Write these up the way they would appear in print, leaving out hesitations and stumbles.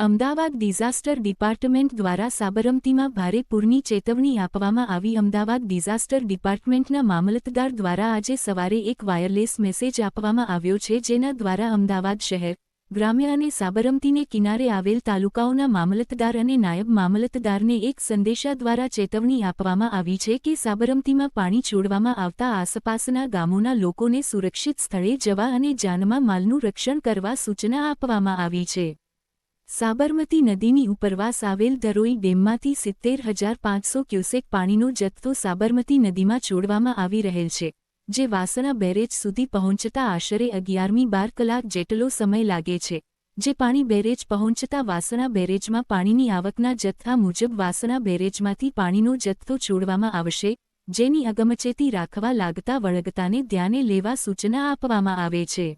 Ahmedabad disaster department દ્વારા સાબરમતીમાં ભારે પૂરની ચેતવણી આપવામાં આવી। અમદાવાદ ડિઝાસ્ટર ડિપાર્ટમેન્ટના મામલતદાર દ્વારા આજે સવારે એક વાયરલેસ મેસેજ આપવામાં આવ્યો છે, જેના દ્વારા અમદાવાદ શહેર, ગ્રામ્ય અને સાબરમતીને કિનારે આવેલ તાલુકાઓના મામલતદાર અને નાયબ મામલતદારને એક સંદેશા દ્વારા ચેતવણી આપવામાં આવી છે કે સાબરમતીમાં પાણી છોડવામાં આવતા આસપાસના ગામોના લોકોને સુરક્ષિત સ્થળે જવા અને જાનમા માલનું રક્ષણ કરવા સૂચના આપવામાં આવી છે। સાબરમતી નદીની ઉપરવાસ આવેલ ધરોઈ ડેમમાંથી 70,500 ક્યુસેક પાણીનો જથ્થો સાબરમતી નદીમાં છોડવામાં આવી રહેલ છે, જે વાસણા બેરેજ સુધી પહોંચતા આશરે 11:12 કલાક જેટલો સમય લાગે છે। જે પાણી બેરેજ પહોંચતા વાસણા બેરેજમાં પાણીની આવકના જથ્થા મુજબ વાસણા બેરેજમાંથી પાણીનો જથ્થો છોડવામાં આવશે, જેની અગમચેતી રાખવા લાગતા વળગતાને ધ્યાને લેવા સૂચના આપવામાં આવે છે।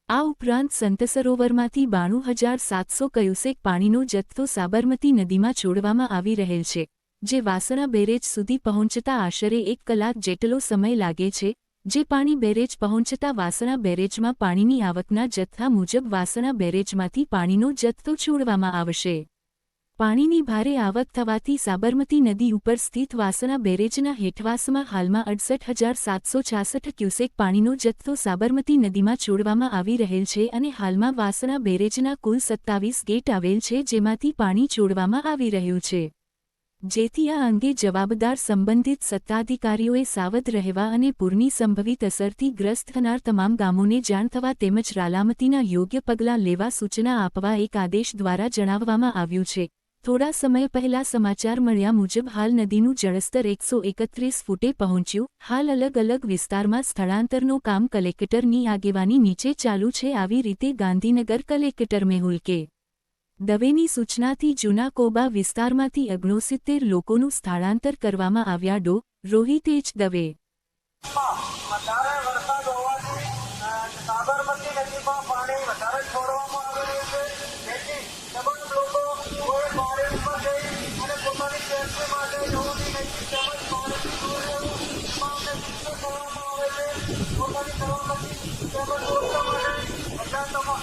આ ઉપરાંત સંતસરોવરમાંથી 92,700 ક્યુસેક પાણીનો જથ્થો સાબરમતી નદીમાં છોડવામાં આવી રહેલ છે, જે વાસણા બેરેજ સુધી પહોંચતા આશરે 1 કલાક જેટલો સમય લાગે છે। જે પાણી બેરેજ પહોંચતા વાસણા બેરેજમાં પાણીની આવકના જથ્થા મુજબ વાસણા બેરેજમાંથી પાણીનો જથ્થો છોડવામાં આવશે। પાણીની ભારે આવક થવાથી સાબરમતી નદી ઉપર સ્થિત વાસણા બેરેજના હેઠવાસમાં હાલમાં 68,766 ક્યુસેક પાણીનો જથ્થો સાબરમતી નદીમાં છોડવામાં આવી રહેલ છે અને હાલમાં વાસણા બેરેજના કુલ 27 ગેટ આવેલ છે, જેમાંથી પાણી છોડવામાં આવી રહ્યું છે। જેથી આ અંગે જવાબદાર સંબંધિત સત્તાધિકારીઓએ સાવધ રહેવા અને પૂરની સંભવિત અસરથી ગ્રસ્ત થનાર તમામ ગામોને જાણ થવા તેમજ રાલામતીના યોગ્ય પગલાં લેવા સૂચના આપવા એક આદેશ દ્વારા જણાવવામાં આવ્યું છે। થોડા સમય પહેલા સમાચાર મળ્યા મુજબ હાલ નદીનું જળસ્તર 131 ફૂટે પહોંચ્યું। હાલ અલગ અલગ વિસ્તારમાં સ્થળાંતરનું કામ કલેક્ટરની આગેવાની નીચે ચાલુ છે। આવી રીતે ગાંધીનગર કલેક્ટર મેહુલ કે. દવેની સૂચનાથી જૂના કોબા વિસ્તારમાંથી 69 લોકોનું સ્થળાંતર કરવામાં આવ્યા। રોહિત એચ. દવે।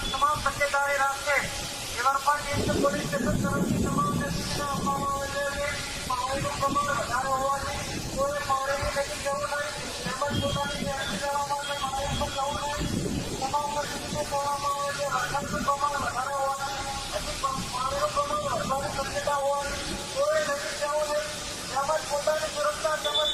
તમામ તકેદારી રાખે એવા પણ પોલીસ સ્ટેશન તરફથી તમામ વ્યક્તિને આપવામાં આવે છે કે પાણીનું પ્રમાણ વધારે હોવાથી કોઈ પાણીને લઈ જવું નહીં, તેમજ પોતાની વ્યક્તિ જવા માટે પાણી પર જવું નહીં। તમામ વ્યક્તિને કહેવામાં આવે છે વરસાદનું પ્રમાણ વધારે હોવાથી હજી પાણીનું પ્રમાણ વધવાની શક્યતા હોવાથી કોઈ લઈ જવું નહીં, તેમજ પોતાની સુરક્ષા તેમજ